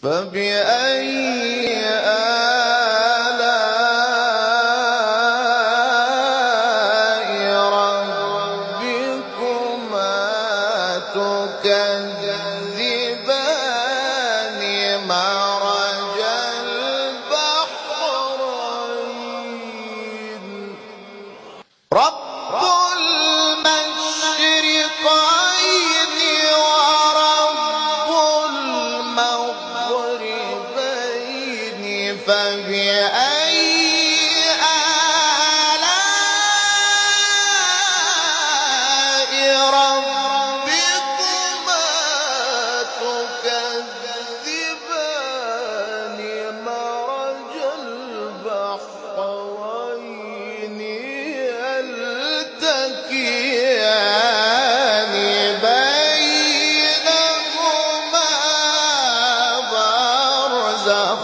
فبأي آلاء ربكما تكذبان مرج البحرين رب المشرقين ورب المغربين فبأي آلاء ربكما تكذبان مرج البحرين يلتقيان بينهما برزخ